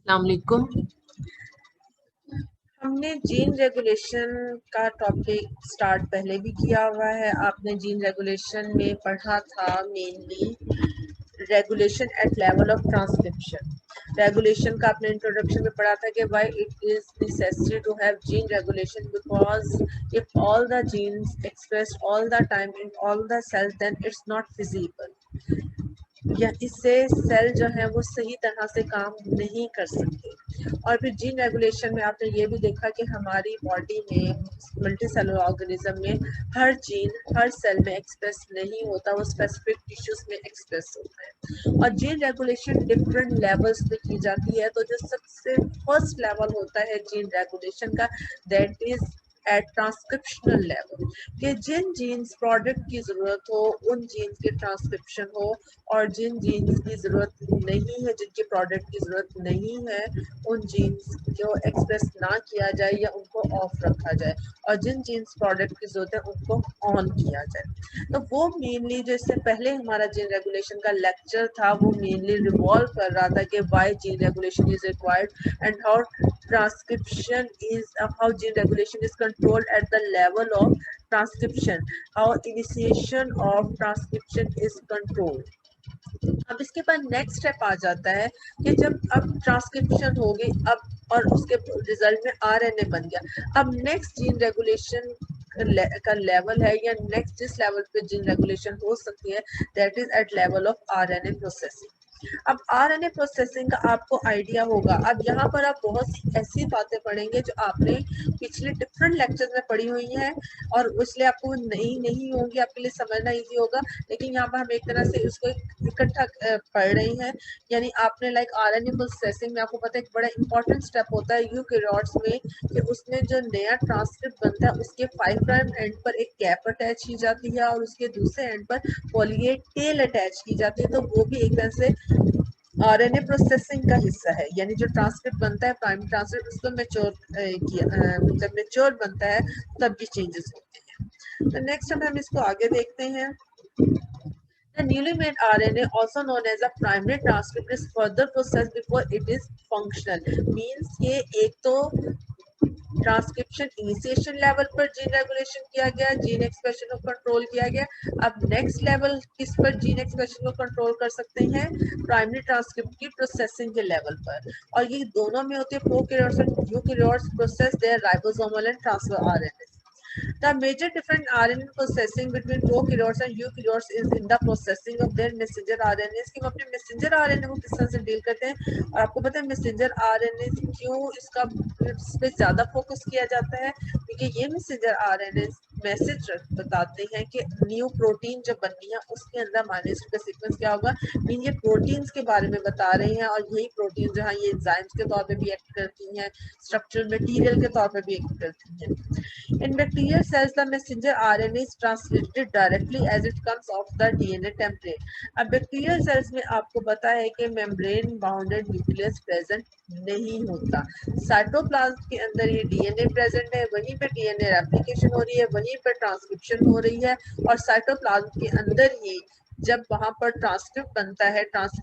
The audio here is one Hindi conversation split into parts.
अस्सलाम वालेकुम। हमने जीन रेगुलेशन का टॉपिक स्टार्ट पहले भी किया हुआ है। आपने जीन रेगुलेशन में पढ़ा था mainly regulation at level of transcription. Regulation का आपने इंट्रोडक्शन में पढ़ा था कि why it is necessary to have gene regulation because if all the genes expressed all the time in all the cells then it's not feasible, या इससे सेल जो है वो सही तरह से काम नहीं कर सकते। और फिर जीन रेगुलेशन में आपने ये भी देखा कि हमारी बॉडी में मल्टी सेलुलर ऑर्गेनिज्म में हर जीन हर सेल में एक्सप्रेस नहीं होता, वो स्पेसिफिक टिश्यूज में एक्सप्रेस होता है। और जीन रेगुलेशन डिफरेंट लेवल्स पे की जाती है। तो जो सबसे फर्स्ट लेवल होता है जीन रेगुलेशन का, that is at transcriptional level, कि जिन जीन्स प्रोडक्ट की जरूरत हो उन जीन्स के ट्रांसक्रिप्शन हो, और जिन जीन्स की जरूरत नहीं है, जिनके प्रोडक्ट की जरूरत नहीं है, उन जीन्स को एक्सप्रेस ना किया जाए या उनको ऑफ रखा जाए, और जिन जीन्स प्रोडक्ट की जरूरत है उनको ऑन किया जाए। तो वो मेनली जो इससे पहले हमारा जीन रेगुलेशन का लेक्चर था वो मेनली रिवॉल्व कर रहा था कि why gene regulation is required and how transcription is how gene regulation is controlled at the level of transcription, how initiation of transcription is controlled। अब इसके बाद नेक्स्ट स्टेप आ जाता है कि जब अब ट्रांसक्रिप्शन हो गई, अब और उसके रिजल्ट में आरएनए बन गया, अब नेक्स्ट जीन रेगुलेशन का लेवल है या नेक्स्ट जिस लेवल पे जीन रेगुलेशन हो सकती है, that is at level of RNA processing. अब आरएनए प्रोसेसिंग का आपको आइडिया होगा। अब यहाँ पर आप बहुत सी ऐसी बातें पढ़ेंगे जो आपने पिछले डिफरेंट लेक्चर्स में पढ़ी हुई हैं, और इसलिए आपको नई नहीं होगी, आपके लिए समझना इजी होगा। लेकिन यहाँ पर हम एक तरह से उसको इकट्ठा पढ़ रही हैं। यानी आपने लाइक आरएनए प्रोसेसिंग में आपको पता है एक बड़ा इंपॉर्टेंट स्टेप होता है यूकेरियोट्स में, कि उसमें जो नया ट्रांसक्रिप्ट बनता है उसके 5 प्राइम एंड पर एक कैप अटैच की जाती है और उसके दूसरे एंड पर पॉली ए टेल अटैच की जाती है। तो वो भी एक तरह से आरएनए प्रोसेसिंग का हिस्सा है। यानी जो ट्रांसक्रिप्ट बनता है प्राइमरी ट्रांसक्रिप्ट, उसको जब मेच्योर बनता है तब भी चेंजेस होते हैं। तो नेक्स्ट हम इसको आगे देखते हैं। The newly made RNA, also known as a primary transcript, is further processed before it is functional. Means ये एक तो ट्रांसक्रिप्शन इनिशिएशन लेवल पर जीन रेगुलेशन किया गया, जीन एक्सप्रेशन को कंट्रोल किया गया। अब नेक्स्ट लेवल किस पर जीन एक्सप्रेशन को कंट्रोल कर सकते हैं? प्राइमरी ट्रांसक्रिप्ट की प्रोसेसिंग के लेवल पर। और ये दोनों में होती है prokaryotes and eukaryotes process their ribosomal and transfer RNA. The major difference RNA processing between prokaryotes and eukaryotes is in the processing of their messenger RNAs, कि हम अपने मैसेंजर आरएनए को किस तरह से डील करते हैं। और आपको पता है मैसेंजर आरएनए क्यों इसका इस पे ज्यादा फोकस किया जाता है, क्योंकि ये मैसेंजर आरएनए मैसेज बताते हैं कि न्यू प्रोटीन जब बननी है उसके अंदर अमीनो एसिड का सीक्वेंस क्या होगा। मीन ये प्रोटीन्स के बारे में बता रहे हैं, और यही प्रोटीन जो है ये एंजाइम्स के तौर पे भी एक्ट करती हैं, स्ट्रक्चरल मटेरियल के तौर पे भी एक्ट करती हैं। In bacterial cells, the messenger RNA is translated directly as it comes off the DNA template. अब बैक्टीरियल सेल्स में आपको पता है कि मेम्ब्रेन बाउंडेड न्यूक्लियस प्रेजेंट नहीं होता। साइटोप्लाज्म के अंदर ये डीएनए प्रेजेंट है, वहीं पे डीएनए रेप्लिकेशन हो रही है, वहीं पे ट्रांसक्रिप्शन हो रही है, और साइटोप्लाज्म के अंदर ही जब वहां पर ट्रांसक्रिप्ट बनता है,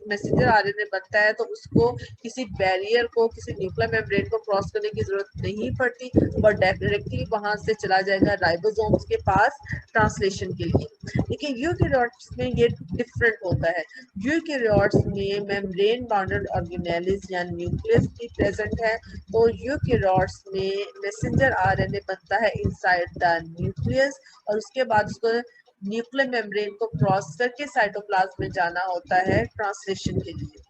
मैसेंजर आरएनए बनता है, तो उसको किसी बैरियर को, किसी न्यूक्लियर मेम्ब्रेन को क्रॉस करने की जरूरत नहीं पड़ती, और डायरेक्टली वहां से चला जाएगा राइबोसोम्स के पास ट्रांसलेशन के लिए। लेकिन यूकेरियोट्स में ये डिफरेंट होता है। यूकेरियोट्स में मेम्ब्रेन बाउंडेड ऑर्गेनेलिस या न्यूक्लियस भी प्रेजेंट है, तो यूकेरियोट्स में मैसेंजर आरएनए बनता है इनसाइड द न्यूक्लियस, और उसके बाद उसको न्यूक्लियर मेम्ब्रेन को क्रॉस करके साइटोप्लाज्म में जाना होता है ट्रांसलेशन के लिए।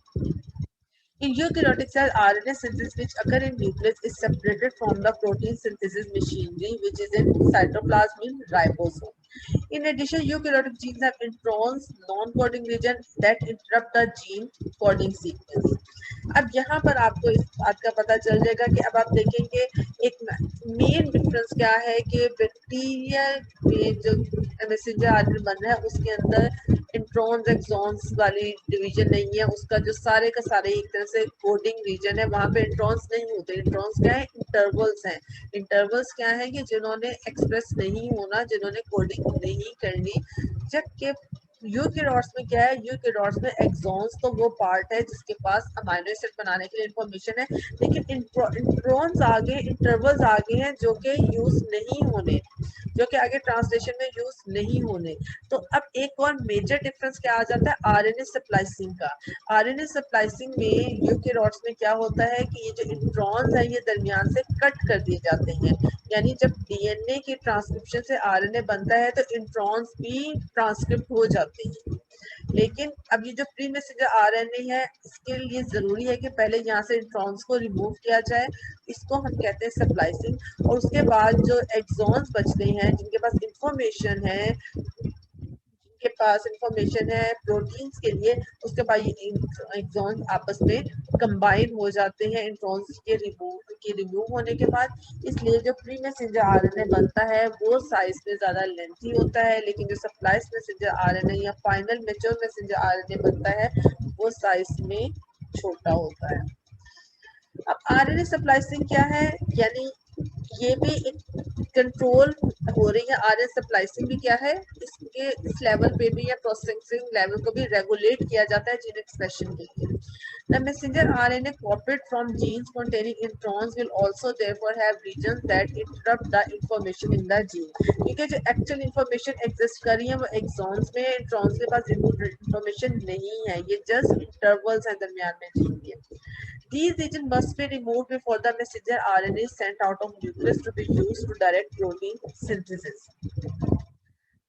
In eukaryotic cell, RNA synthesis which occur in nucleus is separated from the protein synthesis machinery which is in cytoplasm in ribosome. In addition, eukaryotic genes have introns, non-coding region that interrupt the gene coding sequence. अब यहाँ पर आपको इस बात का पता चल जाएगा कि अब आप देखेंगे एक मेन डिफरेंस क्या है कि बैक्टीरिया में जो मैसेंजर आरएनए बन रहा है उसके अंदर इंट्रॉन्स एक्सॉन्स वाली डिवीजन नहीं है, उसका जो सारे का सारे एक तरह से कोडिंग रीजन है, वहां पे इंट्रॉन्स नहीं होते। इंट्रॉन्स क्या है? इंटरवल्स हैं। इंटरवल्स क्या है कि जिन्होंने एक्सप्रेस नहीं होना, जिन्होंने कोडिंग नहीं करनी, जबकि यूकेरियोट्स में क्या है, यूकेरियोट्स में एक्सॉन्स तो वो पार्ट है जिसके पास अमाइनो एसिड बनाने के लिए इंफॉर्मेशन है, लेकिन इंट्रॉन्स आगे, इंटरवल्स आगे हैं जो कि यूज नहीं होने, जो कि आगे ट्रांसलेशन में यूज नहीं होने। तो अब एक और मेजर डिफरेंस क्या आ जाता है आरएनए स्प्लाइसिंग का। आरएनए स्प्लाइसिंग में यूकेरियोट्स में क्या होता है कि ये जो इंट्रॉन्स है ये दरमियान से कट कर दिए जाते हैं, यानी जब डीएनए की ट्रांसक्रिप्शन से आरएनए बनता है तो इंट्रॉन्स भी ट्रांसक्रिप्ट हो जाते हैं। लेकिन अब ये जो प्री मैसेंजर आरएनए है इसके लिए जरूरी है कि पहले यहाँ से इंट्रॉन्स को रिमूव किया जाए, इसको हम कहते हैं स्प्लाइसिंग। और उसके बाद जो एक्सॉन्स बचते हैं जिनके पास इंफॉर्मेशन है, के पास इंफॉर्मेशन है प्रोटीन्स के लिए, उसके बाद ये एक्सॉन आपस में कंबाइन हो जाते हैं इंट्रॉन्स के रिमूव होने के बाद। इसलिए जो प्री मैसेंजर आरएनए बनता है वो साइज में ज्यादा लेंथी होता है, लेकिन जो सप्लाइज मैसेंजर आरएनए या फाइनल मैच्योर मैसेंजर आरएनए बनता है वो साइज में छोटा होता है। अब आरएनए स्प्लाइसिंग क्या है, यानी ये भी एक कंट्रोल हो रही है। आरएनए स्प्लाइसिंग भी क्या है, इसके इस लेवल पे भी या प्रोसेसिंग लेवल को भी रेगुलेट किया जाता है जीन एक्सप्रेशन के लिए। The messenger RNA copied from genes containing introns will also therefore have regions that interrupt the information in the gene, क्योंकि जो एक्चुअल इंफॉर्मेशन एग्जिस्ट कर रही है वो एक्सॉन्स में, इंट्रॉन्स के पास इंफॉर्मेशन नहीं है, ये जस्ट इंटरवल्स हैं दरमियान में जीन के। These regions must be removed before the messenger RNA is sent out of nucleus to be used to direct protein synthesis.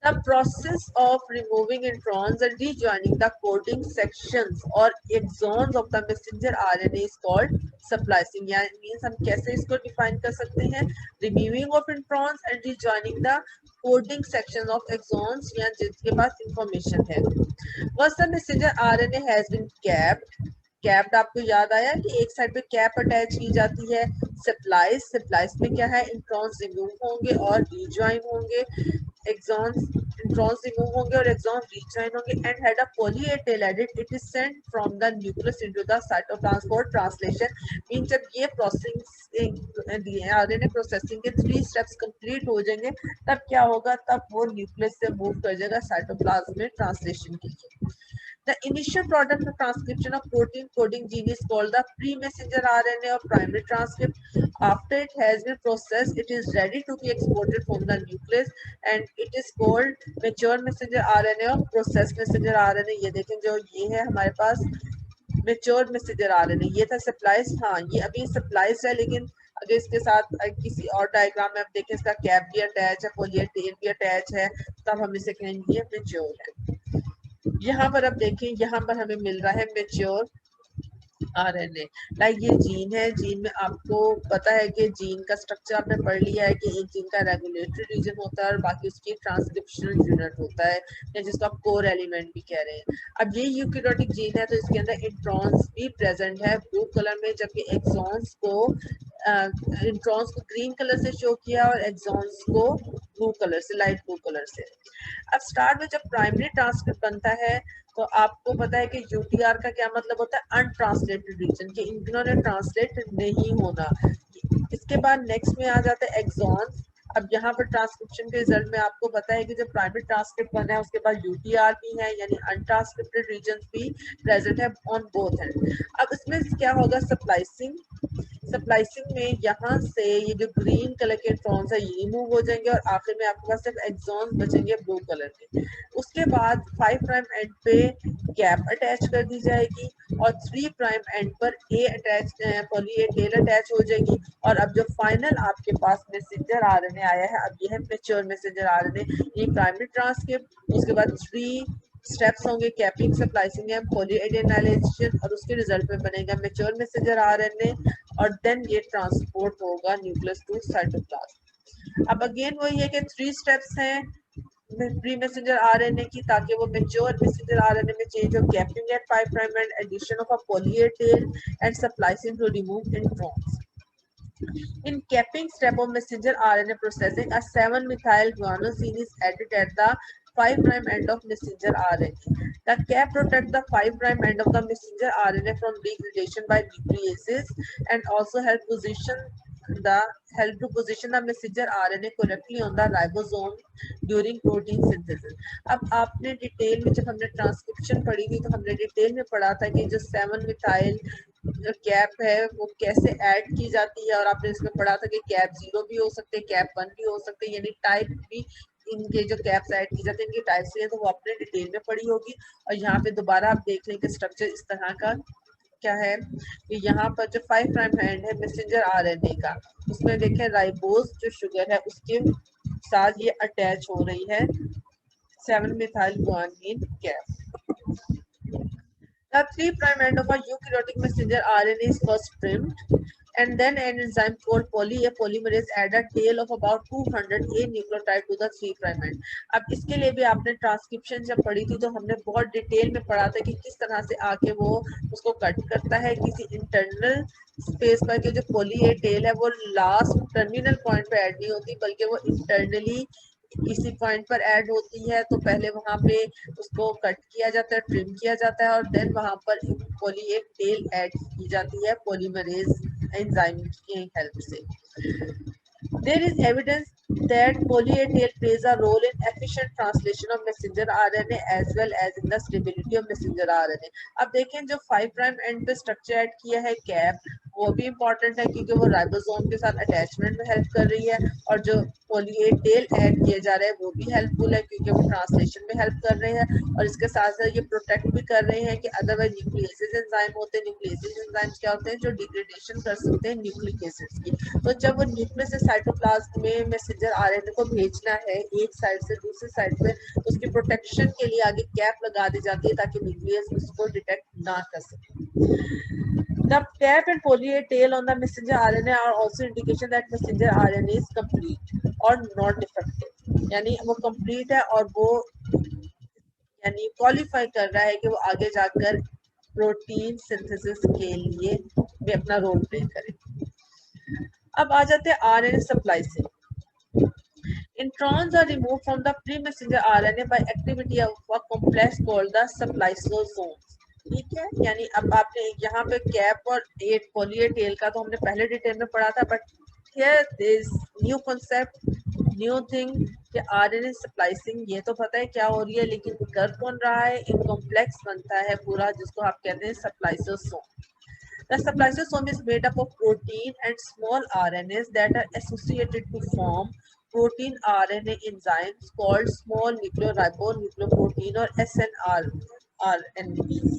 The process of removing introns and rejoining the coding sections or exons of the messenger RNA is called splicing. यानी means हम कैसे इसको define कर सकते हैं, removing of introns and rejoining the coding sections of exons या जिनके पास information है। Once the messenger RNA has been capped आपको याद आया कि एक साइड पे कैप अटैच की जाती है। स्प्लाइस में क्या है, इंट्रॉन्स रिमूव होंगे और रिजॉइन होंगे, एक्सॉन्स इंट्रॉन्स रिमूव होंगे और एक्सॉन रिजॉइन होंगे and had a poly A tail added, it is sent from the nucleus into the cytoplasm for translation. Mean जब ये प्रोसेसिंग आरएनए प्रोसेसिंग के 3 स्टेप्स कंप्लीट हो जाएंगे तब क्या होगा, तब वो न्यूक्लियस से मूव कर जाएगा साइटोप्लाज्म में ट्रांसलेशन के लिए। The initial product of transcription of protein coding gene is called the pre-messenger RNA or primary transcript. After it has been processed, it is ready to be exported from the nucleus and it is called mature messenger RNA or processed messenger RNA. ये देखें जो ये है हमारे पास mature messenger RNA, ये था सप्लाइज। हाँ ये अभी सप्लाइज है, लेकिन अगर इसके साथ किसी और डायग्राम में आप देखें इसका कैप भी अटैच है, पोली ए टेल भी अटैच है, तब हम इसे कहेंगे ये मेच्योर है। यहाँ पर अब देखें, यहाँ पर हमें मिल रहा है मेच्योर आरएनए। लाइक ये जीन है, जीन में आपको पता है कि जीन का स्ट्रक्चर आपने पढ़ लिया है कि एक जीन का रेगुलेटरी रीजन होता है और बाकी उसकी ट्रांसक्रिप्शनल यूनिट होता है या जिसको आप कोर एलिमेंट भी कह रहे हैं। अब ये यूकेरियोटिक जीन है तो इसके अंदर इंट्रॉन्स भी प्रेजेंट है ब्लू कलर में, जबकि एक्सॉन्स को इंट्रॉन्स को ग्रीन कलर से शो किया और एक्सॉन्स को ब्लू कलर से, लाइट ब्लू कलर से। अब स्टार्ट में जब प्राइमरी ट्रांसक्रिप्ट बनता है तो आपको पता है कि यूटीआर का क्या मतलब होता है, अनट्रांसलेटेड रीजन, कि इन्होंने ट्रांसलेट नहीं होना। इसके बाद नेक्स्ट में आ जाता है एक्सॉन्स। अब यहाँ पर ट्रांसक्रिप्शन के रिजल्ट में आपको पता है कि जब प्राइमरी ट्रांसक्रिप्ट बना है उसके बाद यूटीआर भी है, यानी अनट्रांसक्रिप्टेड रीजन भी प्रेजेंट है ऑन बोथ एंड। अब इसमें क्या होगा, सप्लाइसिंग में यहाँ से ये जो ग्रीन कलर के इंट्रॉन्स है ये रिमूव हो जाएंगे और आखिर में आपके पास सिर्फ एक्सॉन बचेंगे ब्लू कलर के। उसके बाद 5 प्राइम एंड पे कैप अटैच कर दी जाएगी और 3 प्राइम एंड पर A attach, poly A tail attach हो जाएगी। और अब जो फाइनल आपके पास मैसेंजर आरएनए आया है, अब ये है मैच्योर मैसेंजर आरएनए। ये प्राइमरी ट्रांसक्रिप्ट, उसके बाद 3 स्टेप्स होंगे, कैपिंग, स्प्लाइसिंग एंड पॉलीएडेनाइलेशन, और उसके रिजल्ट में बनेगा मैच्योर मैसेंजर आरएनए और देन ये ट्रांसपोर्ट होगा न्यूक्लियस टू साइटोप्लाज्म। अब अगेन वही है कि 3 स्टेप्स हैं प्री मैसेंजर आरएनए की ताकि वो मैच्योर मैसेंजर आरएनए में चेंज हो, capping at 5 prime and addition of a poly A tail and splicing to remove introns. In capping step of messenger RNA processing, a 7-methyl guanosine is added at the 5 prime end of messenger RNA. The cap protects the 5 prime end of the messenger RNA from degradation by nucleases and also help position the help to position the messenger RNA correctly on the ribosome during protein synthesis. अब आपने डिटेल में, जब हमने ट्रांसक्रिप्शन पढ़ी थी तो हमने डिटेल में पढ़ा था कि जो 7 मिथाइल कैप है वो कैसे ऐड की जाती है, और आपने इसमें पढ़ा था कि कैप 0 भी हो सकते हैं, कैप 1 भी हो सकते हैं, यानी टाइप भी इनके जो कैप्स ऐड की जाती है इनकी टाइप से है, तो वो आपने डिटेल में पढ़ी होगी। और यहाँ पे दोबारा आप देख लें कि स्ट्रक्चर इस तरह का क्या है कि यहाँ पर जो 5 प्राइम हैंड है मैसेंजर आरएनए का, उसमें देखें राइबोज जो शुगर है उसके साथ ये अटैच हो रही है 7 methyl guanine cap. The 3 prime end of a eukaryotic messenger RNA is first trimmed, and then an enzyme called poly-A polymerase add a tail of about 200 A nucleotide to the 3 prime end. अब इसके लिए भी आपने ट्रांसक्रिप्शन जब पढ़ी थी तो हमने बहुत डिटेल में पढ़ा था कि किस तरह से आके वो उसको कट करता है किसी इंटरनल स्पेस पर, कि जो पोली ए टेल है वो लास्ट टर्मिनल पॉइंट पे ऐड नहीं होती बल्कि वो इंटरनली किसी पॉइंट पर ऐड होती है। तो पहले वहां पे उसको कट किया जाता है, ट्रिम किया जाता है, और देन वहां पर पोली एक टेल ऐड की जाती है पॉलीमरेज एंजाइम की हेल्प से। There is evidence that poly-A tail plays a role in efficient translation of messenger RNA as well as in the stability of messenger RNA. अब देखें जो 5 प्राइम एंड पे स्ट्रक्चर ऐड किया है कैप, वो भी इम्पोर्टेंट है क्योंकि वो राइबोसोम के साथ अटैचमेंट में हेल्प कर रही है, और जो पोली-A टेल ऐड किए जा रहे हैं वो भी हेल्पफुल है क्योंकि वो ट्रांसलेशन में हेल्प कर रहे हैं, और इसके साथ साथ ये प्रोटेक्ट भी कर रहे हैं कि अदरवाइज न्यूक्लियेसिस एंजाइम होते हैं, न्यूक्लियेसिस एंजाइम्स क्या होते हैं जो डिग्रेडेशन कर सकते हैं न्यूक्लिक एसिड्स की। तो जब वो न्यूक्लियस से साइटोप्लाज्म में मैसेंजर आरएनए को भेजना है एक साइड से दूसरी साइड पे, तो उसकी प्रोटेक्शन के लिए आगे कैप लगा दी जाती है ताकि न्यूक्लियस उसको डिटेक्ट ना कर सके। The cap and poly-A tail on the messenger RNA are also indication that messenger RNA is complete or not defective. यानी वो complete है और वो यानी क्वालिफाई कर रहा है कि वो आगे जाकर प्रोटीन सिंथेसिस के लिए भी अपना रोल प्ले करे। अब आ जाते हैं RNA splicing. Introns are removed from the pre-messenger RNA by activity of a complex called the spliceosomes. ठीक है, यानी अब आपने यहाँ पे कैप और एट पोली टेल का तो हमने पहले डिटेल में पढ़ा था, but here this new concept new thing कि आरएनए स्प्लाइसिंग ये तो पता है क्या हो रही है, लेकिन कर कौन रहा है, इन कॉम्प्लेक्स बनता है पूरा जिसको आप कहते हैं spliceosome. The spliceosome is made up of protein and small RNAs that are associated to form protein RNA enzymes called small nucleorobonucleoprotein or SNRNPs।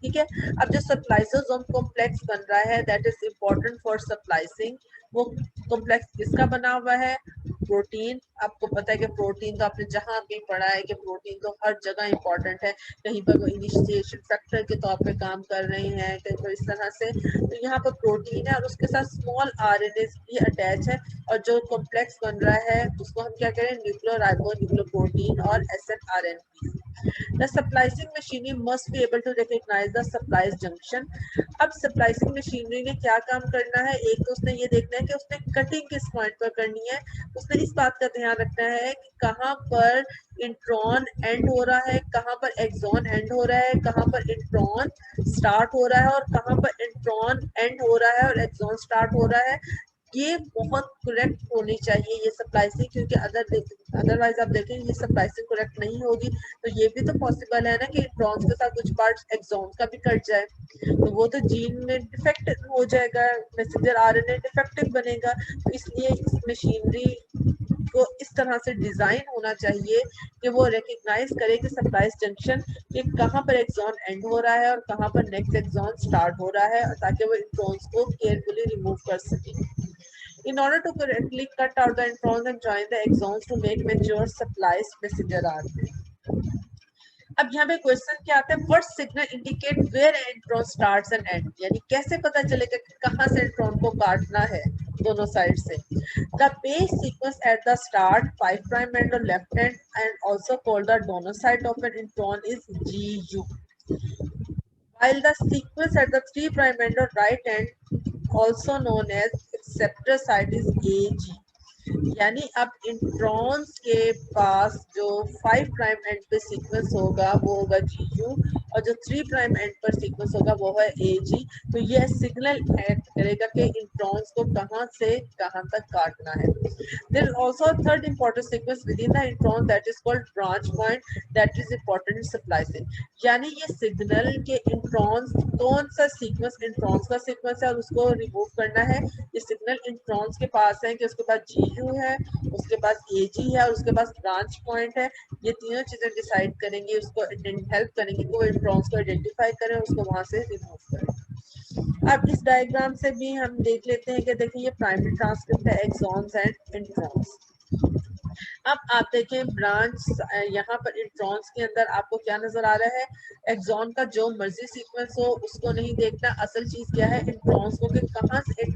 ठीक है, अब जो spliceosome complex बन रहा है that is important for splicing, वो कॉम्प्लेक्स किसका बना हुआ है, प्रोटीन। आपको पता है कि प्रोटीन तो आपने जहां भी पढ़ा है कि प्रोटीन तो हर जगह इंपॉर्टेंट है, कहीं पर वो इनिशिएशन फैक्टर के तौर पे काम कर रहे हैं, कहीं पर इस तरह से। तो यहाँ पर प्रोटीन है और उसके साथ स्मॉल आरएनए भी अटैच है, और जो कॉम्प्लेक्स बन रहा है उसको हम क्या करें, न्यूक्लियोराइबोन्यूक्लियोप्रोटीन और SNRNP। The splicing machinery must be able to recognize the splice junction। अब स्प्लाइसिंग मशीनरी ने क्या काम करना है, एक तो उसने ये देखना है कि उसने कटिंग किस पॉइंट पर करनी है, उसने इस बात का ध्यान रखना है कि कहाँ पर इंट्रॉन एंड हो रहा है, कहाँ पर एक्सॉन एंड हो रहा है, कहाँ पर इंट्रॉन स्टार्ट हो रहा है और कहाँ पर इंट्रॉन एंड हो रहा है और एक्सॉन स्टार्ट हो रहा है। ये बहुत करेक्ट होनी चाहिए ये स्प्लाइसिंग, क्योंकि अदरवाइज आप देखें ये स्प्लाइसिंग करेक्ट नहीं होगी तो ये भी तो पॉसिबल है ना कि इंट्रॉन्स के साथ कुछ पार्ट्स एक्सॉन्स का भी कट जाए, तो वो तो जीन में डिफेक्ट हो जाएगा, मैसेंजर आरएनए डिफेक्टिव बनेगा। तो इसलिए इस मशीनरी को इस तरह से डिजाइन होना चाहिए कि वो रिकग्नाइज करे कि स्प्लाइस जंक्शन कि कहाँ पर एक्सॉन एंड हो रहा है और कहाँ पर नेक्स्ट एक्सॉन स्टार्ट हो रहा है, ताकि वो इंट्रॉन्स को केयरफुली रिमूव कर सके। In order to correctly cut out the introns and join the exons to make mature spliced messenger RNA. अब यहाँ पे क्वेश्चन क्या आता है, what signal indicate where intron starts and end, यानी कैसे पता चलेगा कि कहाँ से इंट्रॉन को काटना है दोनों साइड से। The base sequence at the start 5 prime end और left end and also called the donor side of an intron is GU, while the sequence at the 3 prime end or right end also known as acceptor site is AG। यानी अब इंट्रॉन्स के पास जो 5 प्राइम एंड पे सीक्वेंस होगा वो होगा GU, और जो 3 प्राइम एंड पर सीक्वेंस होगा वो है AG। तो ये सिग्नल एक्ट करेगा कि इंट्रॉन्स को कहां से कहां तक काटना है। There is also a third important sequence within the intron that is called branch point that is important in splicing। यानी ये सिग्नल के इंट्रॉन्स कौन सा सीक्वेंस इंट्रॉन्स का सीक्वेंस है और उसको रिमूव करना है। ये सिग्नल इंट्रॉन्स के पास है कि उसके पास GU है, उसके पास AG है और उसके पास ब्रांच पॉइंट है। ये तीनों चीजें डिसाइड करेंगी, उसको हेल्प करेंगी कि वो इंट्रॉन्स को आइडेंटिफाई करें और उसको वहां से रिमूव करें। अब इस डायग्राम से भी हम देख लेते हैं कि देखिए ये प्राइमरी ट्रांसक्रिप्ट है एक्सॉन्स एंड इंट्रॉन्स। अब आप देखें ब्रांच, यहाँ पर इंट्रॉन्स के अंदर आपको क्या नजर आ रहा है, एक्सॉन का जो मर्जी सीक्वेंस हो उसको नहीं देखना, असल चीज क्या है इंट्रॉन्स को कि कहाँ से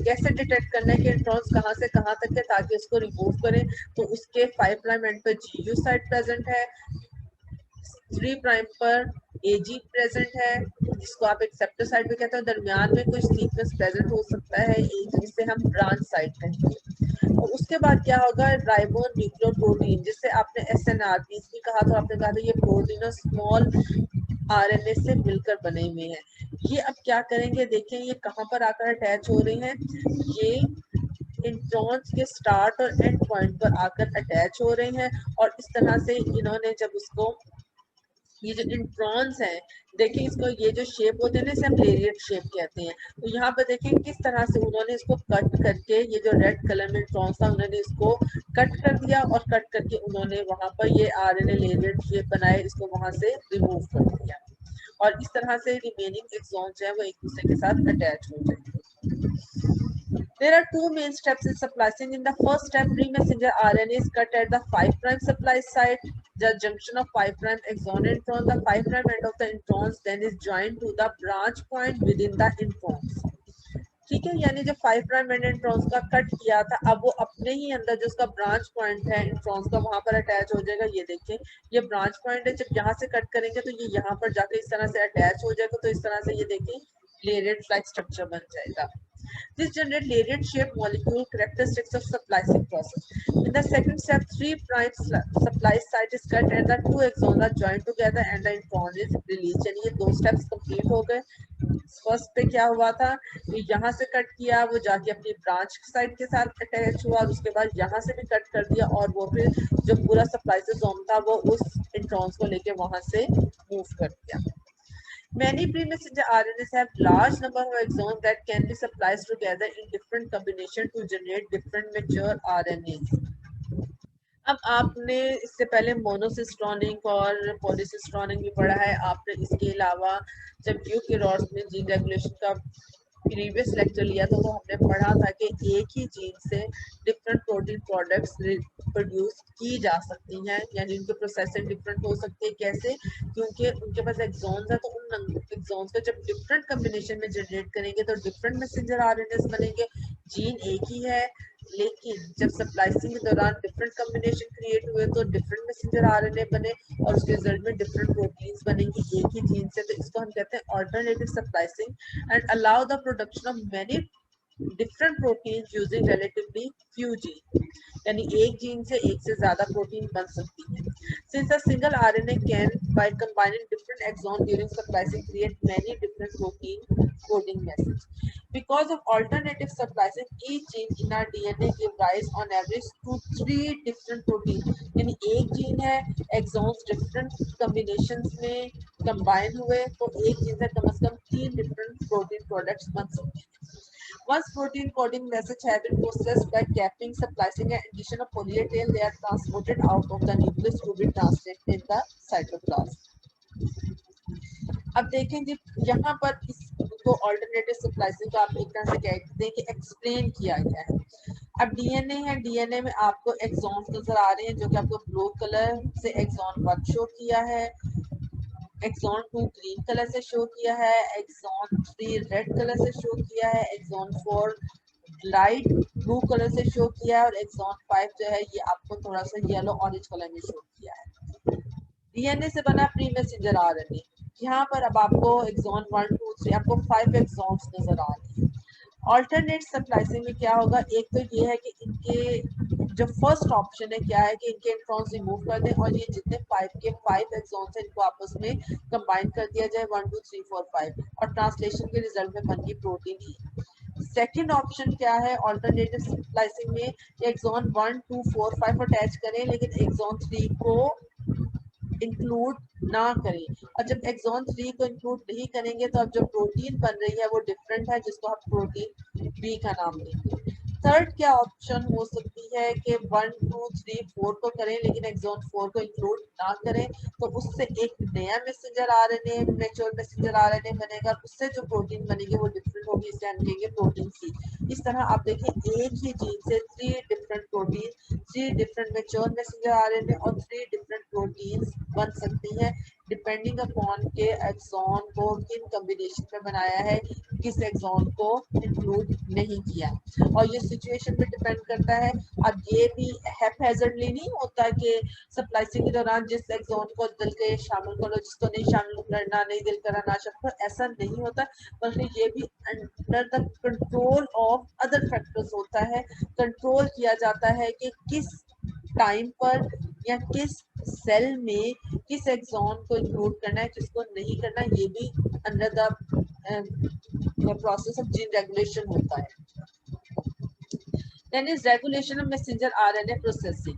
कैसे डिटेक्ट करना है कि इंट्रॉन्स कहाँ से कहाँ तक है ताकि उसको रिमूव करें। तो उसके 5 प्राइम एंड पर GU साइड प्रेजेंट है, 3 प्राइम पर AG प्रेजेंट है जिसको आप एक्सेप्टर साइड पे कहते हैं, दरमियान में कुछ सीक्वेंस प्रेजेंट हो सकता है जिसे हम ब्रांच साइड कहेंगे। और उसके बाद क्या होगा, राइबो न्यूक्लियोप्रोटीन जिससे आपने SNRPs भी कहा, तो आपने कहा था ये प्रोटीन और स्मॉल RNA से मिलकर बने हुए हैं। ये अब क्या करेंगे, देखें ये कहाँ पर आकर अटैच हो रही हैं, ये इंट्रॉन्स के स्टार्ट और एंड पॉइंट पर आकर अटैच हो रहे हैं। और इस तरह से इन्होंने जब उसको, ये जो इंट्रॉन्स हैं देखिए इसको, ये जो शेप होते हैं ना इसे हम लेरिएट शेप कहते हैं। तो यहाँ पर देखें किस तरह से उन्होंने इसको कट करके, ये जो रेड कलर में इंट्रॉन्स था उन्होंने इसको कट कर दिया और कट करके उन्होंने वहां पर ये RNA लेरिएट शेप बनाए, इसको वहां से रिमूव कर दिया और इस तरह से रिमेनिंग एक्सॉन्स है वो एक दूसरे के साथ अटैच हो जाएंगे। There are two main steps in splicing. In the first step, pre-messenger RNA is cut at the 5' splice site. The junction of 5' exon intron, the 5' end of the introns then is joined to the branch point within the introns. ठीक है, यानी जो 5' एंड इंट्रॉन्स का कट किया था अब वो अपने ही अंदर जो उसका ब्रांच पॉइंट है इंट्रॉन्स का वहां पर अटैच हो जाएगा। ये देखिए ये ब्रांच पॉइंट है, जब यहाँ से कट करेंगे तो ये यहाँ पर जाकर इस तरह से अटैच हो जाएगा। तो इस तरह से ये देखिए लेरिएट लाइक स्ट्रक्चर बन जाएगा। This generate layered shaped molecule characteristics of splicing process. In the second step, 3' splice site is cut and the 2 exons are joined together and the intron is released. यानी ये 2 steps complete हो गए। फर्स्ट पे क्या हुआ था, ये यहाँ से कट किया, वो जाके अपनी ब्रांच साइड के साथ अटैच हुआ, और उसके बाद यहाँ से भी कट कर दिया और वो फिर जो पूरा स्प्लाइसोसोम था वो उस इंट्रॉन्स को लेके वहां से मूव कर दिया। Many pre-messenger RNAs have large number of exons that can be spliced together in different combination to generate different mature RNAs. अब आपने इससे पहले मोनोसिस्टोनिक और पॉलीसिस्टोनिक भी पढ़ा है। आपने इसके अलावा जब यूकेरियोट्स में जीन रेगुलेशन का प्रीवियस लेक्चर लिया था तो हमने पढ़ा था कि एक ही जीन से डिफरेंट प्रोटीन प्रोडक्ट्स प्रोड्यूस की जा सकती हैं, यानी उनके प्रोसेसिंग डिफरेंट हो सकती है। कैसे, क्योंकि उनके पास एक्सॉन्स है तो उन एक्सॉन्स का जब डिफरेंट कॉम्बिनेशन में जनरेट करेंगे तो डिफरेंट मैसेंजर आरएनएस बनेंगे। जीन एक ही है लेकिन जब स्प्लाइसिंग के दौरान डिफरेंट कॉम्बिनेशन क्रिएट हुए तो डिफरेंट मैसेंजर आरएनए बने और उसके रिजल्ट में डिफरेंट प्रोटीन्स बनेंगी एक ही जीन से। तो इसको हम कहते हैं alternative splicing and allow the production of many different proteins using relatively few genes, यानी एक जीन से एक से ज्यादा प्रोटीन बन सकती है। Since a single RNA can, by combining different exons during splicing, create many different protein coding messages. Because of alternative splicing, each gene in our DNA give rise on average to 3 different proteins. यानी एक जीन है, exons different combinations में combine हुए तो एक जीन से कम 3 different protein products बन सकते हैं। Once protein coding message have been processed by capping, splicing and addition of poly A tail, they are transported out of the nucleus to be translated in the cytoplasm. अब देखें जी यहाँ पर इसको अल्टरनेटिव स्प्लाइसिंग का आप एक तरह से कहते हैं कि एक्सप्लेन किया गया है। अब डीएनए है, डीएनए में आपको एक्सॉन्स नजर आ रहे हैं जो कि आपको ब्लू कलर से एक्सॉन 1 शो किया है, एक्सॉन 2 ग्रीन कलर से शो किया है, एक्सॉन 3 रेड कलर से शो किया है, एक्सॉन 4 लाइट ब्लू कलर से शो किया है और एक्सॉन 5 जो है ये आपको थोड़ा सा येलो ऑरेंज कलर में शो किया है। डीएनए से बना प्री मैसेंजर आरएनए, यहाँ पर अब आपको एक्सॉन 1 2 3 आपको 5 एक्सॉन्स नजर आ रहे हैं। ऑल्टरनेट स्प्लाइसिंग में क्या होगा, एक तो ये है कि इनके जो फर्स्ट ऑप्शन है क्या है कि इनके इंट्रॉन्स रिमूव कर दें और ये जितने 5 के 5 एक्सॉन्स हैं इनको आपस में कंबाइन कर दिया जाए 1 2 3 4 5 और ट्रांसलेशन के रिजल्ट में बन गई प्रोटीन ई। सेकेंड ऑप्शन क्या है ऑल्टरनेटिव स्प्लाइसिंग में, एक्सॉन 1 2 4 5 अटैच करें लेकिन एक्सॉन 3 को इंक्लूड ना करें, और जब एक्सॉन 3 को इंक्लूड नहीं करेंगे तो अब जो प्रोटीन बन रही है वो डिफरेंट है जिसको हम प्रोटीन बी का नाम देंगे। थर्ड क्या ऑप्शन हो सकती है कि 1 2 3 4 को करें लेकिन एक्सॉन 4 को इंक्लूड ना करें, तो उससे एक नया messenger RNA mature messenger RNA बनेगा, उससे जो प्रोटीन बनेगी वो डिफरेंट होगी, इसे हम कहेंगे प्रोटीन सी। इस तरह आप देखें एक ही जीन से 3 different protein, 3 different mature messenger RNA और 3 डिफरेंट प्रोटीन्स बन सकती हैं डिपेंडिंग अपॉन के एक्सॉन को किन कॉम्बिनेशन में बनाया है, किस एक्सॉन को इंक्लूड नहीं किया, और ये सिचुएशन पे डिपेंड करता है। अब ये भी हैपहैजर्डली नहीं होता कि स्प्लाइसिंग के दौरान जिस एक्सॉन को दिल के शामिल करो जिसको नहीं शामिल करना, नहीं दिल करा ना शक्कर, ऐसा नहीं होता, बल्कि ये भी under the control of other factors होता है। कंट्रोल किया जाता है कि किस टाइम पर या किस सेल में किस एक्सॉन को इंक्लूड करना है किसको नहीं करना, ये भी under the process of gene regulation होता है। Then is regulation of messenger RNA processing.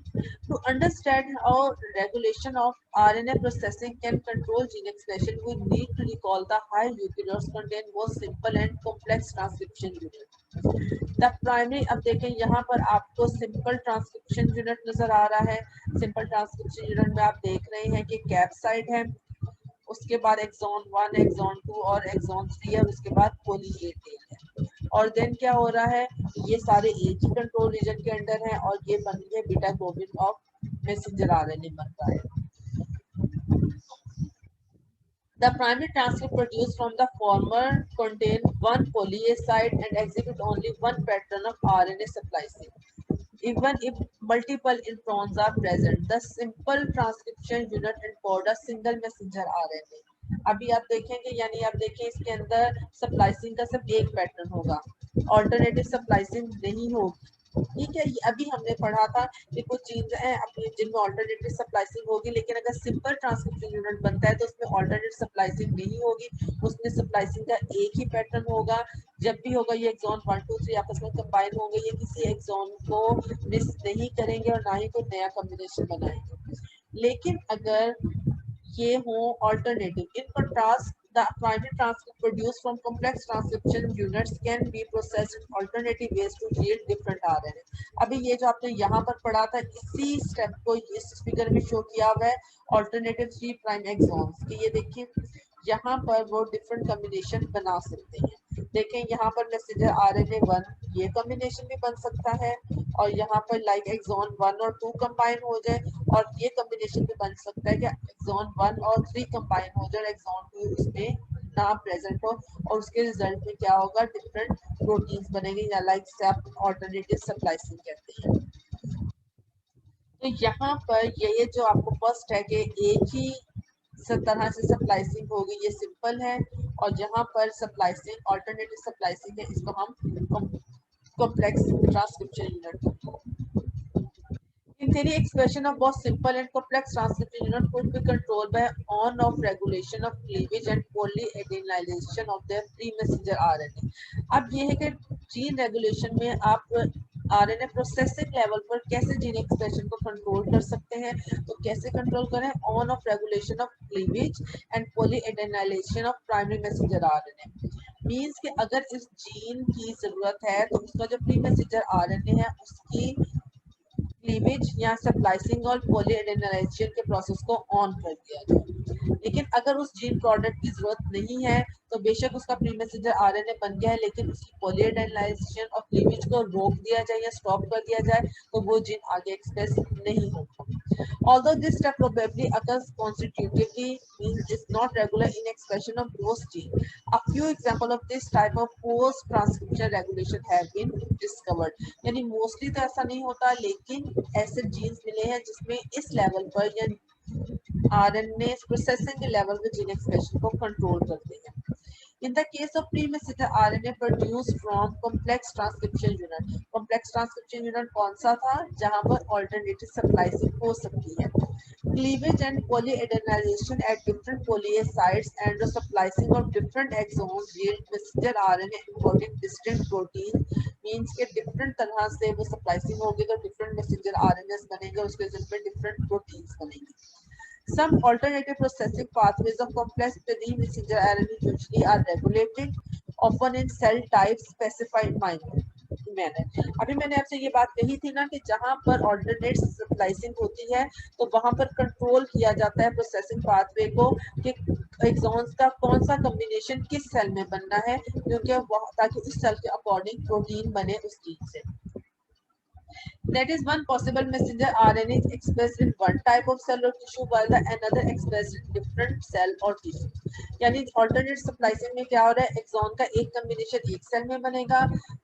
To understand how regulation of RNA processing can control gene expression, we need to recall the high eukaryotes contain both simple and complex transcription unit. The primary, अब देखें यहाँ पर आपको सिंपल ट्रांसक्रिप्शन यूनिट नजर आ रहा है। सिंपल ट्रांसक्रिप्शन यूनिट में आप देख रहे हैं कि कैप्साइड है, उसके बाद एक्सॉन 1 एक्सॉन 2 और एक्सॉन 3 है, उसके बाद पोली ए टेल है, और देन क्या हो रहा है ये सारे एक ही कंट्रोल रीजन के अंडर हैं और ये बन गया beta globin of messenger RNA बन रहा है। The primary transcript produced from the former contain one polyacide and exhibit only one pattern of RNA splicing. Even if multiple introns are present, the simple transcription unit encode a single messenger RNA. अभी आप देखेंगे यानी आप देखें इसके अंदर स्प्लाइसिंग का सिर्फ एक पैटर्न होगा, ऑल्टरनेटिव स्प्लाइसिंग नहीं होगी। ठीक है, अभी हमने पढ़ा था कि कुछ जीन्स हैं अपनी जिनमें ऑल्टरनेटिव स्प्लाइसिंग होगी, लेकिन अगर सिंपल ट्रांसक्रिप्शन यूनिट बनता है तो उसमें ऑल्टरनेटिव स्प्लाइसिंग नहीं होगी, उसमें स्प्लाइसिंग का एक ही पैटर्न होगा। जब भी होगा ये एक्सॉन 1 2 3 आपस में कंबाइन होंगे, ये किसी एक्सॉन को मिस नहीं करेंगे और ना ही कोई नया कॉम्बिनेशन बनाएंगे। लेकिन अगर ये हो alternative, in contrast the primary transcript produced from complex transcription units can be processed in alternative ways to yield different RNA. अभी ये जो आपने यहाँ पर पढ़ा था इसी स्टेप को इस फिगर में शो किया हुआ है ऑल्टरनेटिव 3 प्राइम एक्सॉन्स की। ये देखिए यहाँ पर वो डिफरेंट कॉम्बिनेशन बना सकते हैं। देखें यहाँ पर मैसेंजर आरएनए 1 ये कॉम्बिनेशन भी बन सकता है, और यहाँ पर लाइक एक्सॉन 1 और 2 कंबाइन हो जाए, और ये कॉम्बिनेशन भी बन सकता है कि एक्सॉन 1 और 3 कंबाइन हो जाए, एक्सॉन 2 उसमें ना प्रेजेंट हो, और उसके रिजल्ट में क्या होगा डिफरेंट प्रोटीन्स बनेंगे या लाइक से आप ऑल्टरनेटिव स्प्लाइसिंग कहते हैं। तो यहाँ पर ये जो आपको फर्स्ट है कि एक ही तरह से स्प्लाइसिंग होगी, ये सिंपल है, और जहाँ पर स्प्लाइसिंग ऑल्टरनेटिव स्प्लाइसिंग है इसको हम complex transcription unit. In theory, expression of both simple and complex transcription unit could be controlled by on-off regulation of cleavage and polyadenylation of their pre-messenger RNA. अब ये है कि जीन रेगुलेशन में आप आरएनए प्रोसेसिंग लेवल पर कैसे जीन एक्सप्रेशन को कंट्रोल कर सकते हैं, तो कैसे कंट्रोल करें, on of regulation of cleavage and polyadenylation of primary messenger RNA. Means कि अगर इस जीन की जरूरत है तो उसका जो प्री मैसेंजर आरएनए है उसकी क्लीवेज या स्प्लाइसिंग और पॉलीएडेनाइलेशन के प्रोसेस को ऑन कर दिया जाए। लेकिन अगर उस जीन प्रोडक्ट की जरूरत नहीं है तो बेशक उसका प्री मैसेंजर आरएनए बन गया है लेकिन उसकी पॉलीएडेनाइलेशन और क्लीवेज को रोक दिया जाए या स्टॉप कर दिया जाए तो वो जीन आगे एक्सप्रेस नहीं होगा। Although this step probably occurs constitutively, means it's not regular in expression of those genes. A few examples of this type of post-transcription regulation have been discovered. यानी मोस्टली तो ऐसा नहीं होता, लेकिन ऐसे जीन्स मिले हैं जिसमें इस लेवल पर या आरएनए प्रोसेसिंग के लेवल पे जीन एक्सप्रेशन को कंट्रोल करते हैं। In the case of pre-messenger RNA produced from complex transcription unit, complex transcription unit कौन सा था जहां पर alternative splicing हो सकती है. Cleavage and polyadenylation at different poly sites and the splicing of different exons yield messenger RNA encoding distinct protein. Means के different तरह से वो splicing होगी तो different messenger RNAs बनेंगे, उसके रिजल्ट में different proteins बनेंगे. Some alternative processing pathways of complex pre-messenger RNA usually are regulated, often in cell type specified manner. अभी मैंने आपसे ये बात कही थी ना कि जहां पर ऑल्टरनेट स्प्लाइसिंग होती है तो वहां पर कंट्रोल किया जाता है प्रोसेसिंग पाथवे को कि एक्सॉन्स का कौन सा कॉम्बिनेशन किस सेल में बनना है, क्योंकि ताकि उस सेल के अकॉर्डिंग प्रोटीन बने उस जीन से. That is one possible messenger RNA is expressed in one type of cell or tissue while the another expressed in different cell or tissue. यानी alternate splicing में क्या हो रहा है, एक्सॉन का एक कॉम्बिनेशन एक सेल में बनेगा,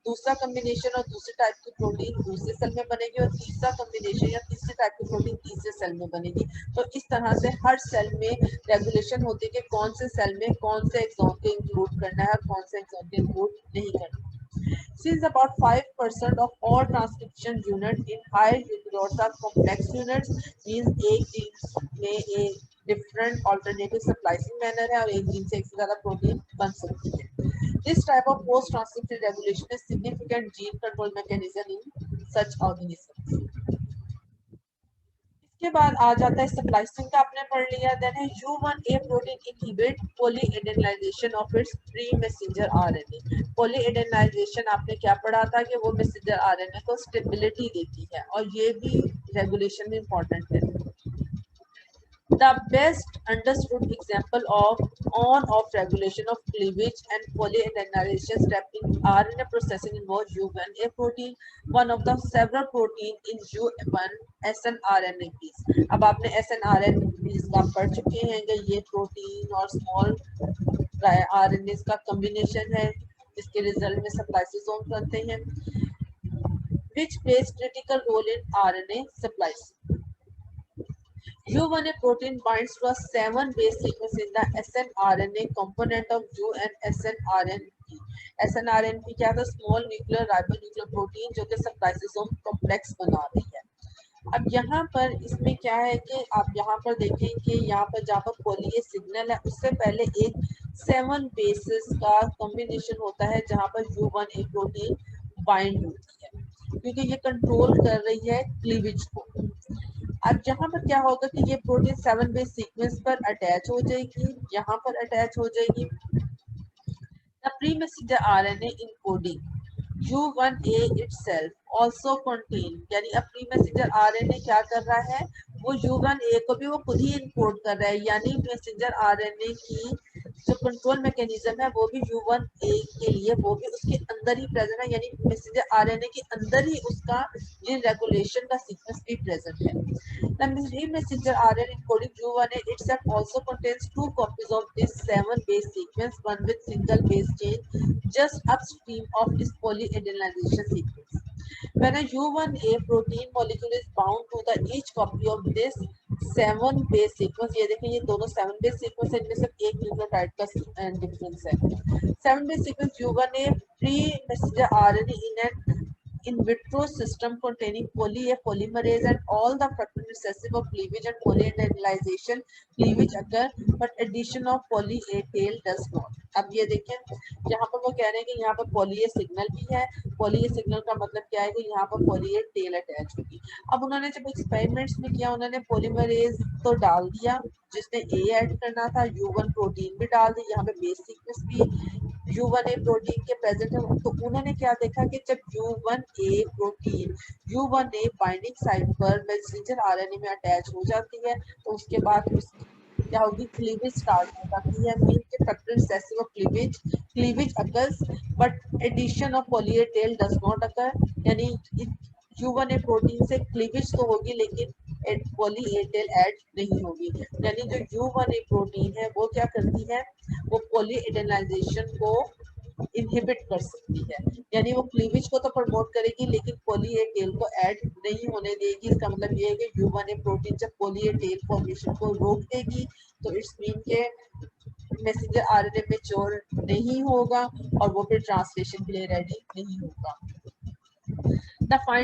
दूसरा कॉम्बिनेशन और दूसरे टाइप की प्रोटीन दूसरे सेल में बनेगी और तीसरा कॉम्बिनेशन या तीसरे टाइप की प्रोटीन तीसरे सेल में बनेगी. तो इस तरह से हर सेल में रेगुलेशन होती है कि कौन से सेल में कौन से एक्सॉन को इंक्लूड करना है और कौन से एक्सॉन को इंक्लूड नहीं करना. Since about 5% of all transcription units in higher eukaryotes are complex units, means एक जीन में एक different alternative splicing manner है और एक जीन से एक से ज़्यादा प्रोटीन बन सकती है. This type of post-transcription regulation is significant gene control mechanism in such organisms. इसके बाद आ जाता है स्प्लाइसिंग का, आपने पढ़ लिया. देन है U1A protein inhibit polyadenization of its pre messenger RNA. Polyadenization आपने क्या पढ़ा था कि वो मैसेंजर आरएनए को स्टेबिलिटी देती है और ये भी रेगुलेशन में इंपॉर्टेंट है. The best understood example of on-off regulation of cleavage and polyadenylation step in RNA processing involves U1A protein, one of the several proteins in U1 snRNAs. अब आपने snRNAs का पढ़ चुके हैं कि ये प्रोटीन और स्मॉल RNAs का कॉम्बिनेशन है जिसके रिजल्ट में स्प्लाइसिसोम बनते हैं, which plays critical role in RNA splicing. U1A protein binds to a 7-base sequence in the snRNA component of U and snRNP. snRNP क्या था, स्मॉल न्यूक्लियर राइबोन्यूक्लियर प्रोटीन जो कि स्प्लाइसिसोम कॉम्प्लेक्स बना रही है. अब यहाँ पर इसमें क्या है कि आप यहाँ पर देखें कि यहाँ पर जहाँ पर पॉली सिग्नल है उससे पहले एक 7 बेसिस का कॉम्बिनेशन होता है जहाँ पर U1A प्रोटीन बाइंड होती है क्योंकि ये कंट्रोल कर रही है क्लीवेज को. अब यहाँ पर क्या होगा कि ये प्रोटीन 7 बेस सीक्वेंस पर अटैच हो जाएगी, यहाँ पर अटैच हो जाएगी. The pre-messenger RNA encoding U1A itself also contain, यानी अब pre-messenger RNA क्या कर रहा है, वो U1A को भी वो खुद ही इनकोड कर रहा है. यानी मैसेंजर RNA की जो कंट्रोल मैकेनिज्म है वो भी U1A के लिए वो भी उसके अंदर ही प्रेजेंट है. यानी मैसेंजर RNA के अंदर ही उसका जीन रेगुलेशन का सीक्वेंस भी प्रेजेंट है. The messenger RNA encoding U1A itself also contains 2 copies of this 7-base sequence, one with single base chain just upstream of its polyadenylation sequence. When a U1A protein molecule is bound to the each copy of this 7-base sequence, ये देखें ये दोनों 7-base sequence है, इनमें सिर्फ एक न्यूक्लियोटाइड का डिफरेंस है. 7-base sequence U1A pre-messenger RNA in vitro system containing poly-A polymerase and all the factors necessary of cleavage and polyadenylation cleavage occur, but addition of poly-A tail does not. अब ये देखें यहाँ पर वो कह रहे हैं कि यहाँ पर poly-A सिग्नल भी है. poly-A सिग्नल का मतलब क्या है कि यहाँ पर poly-A tail अटैच होगी. अब उन्होंने जब एक्सपेरिमेंट्स में किया उन्होंने पोलीमरेज तो डाल दिया जिसने A ऐड करना था, U1 प्रोटीन भी डाल दी, यहाँ पे बेस सीक्वेंस भी U1A प्रोटीन के प्रेजेंट है. तो उन्होंने क्या देखा कि जब U1A protein U1A binding site पर मैसेंजर आरएनए में अटैच हो जाती है तो उसके बाद क्या होगी, क्लीवेज स्टार्ट हो जाती है. मीन के factor recessive of cleavage occurs but addition of poly A tail does not occur. यानी U1A प्रोटीन से क्लीवेज तो होगी लेकिन पॉली-ए टेल ऐड नहीं होगी. यानी जो U1A प्रोटीन है वो क्या करती है, वो पॉलीएडेनाइजेशन को इनहिबिट कर सकती है. यानी वो क्लीवेज को तो प्रमोट करेगी लेकिन पॉली-ए टेल को ऐड नहीं होने देगी. इसका मतलब ये है कि U1A प्रोटीन जब पॉली-ए टेल फॉर्मेशन को रोक देगी तो इट्स मीन के मैसेंजर आरएनए मैच्योर नहीं होगा और वो फिर ट्रांसलेशन के लिए रेडी नहीं होगा। द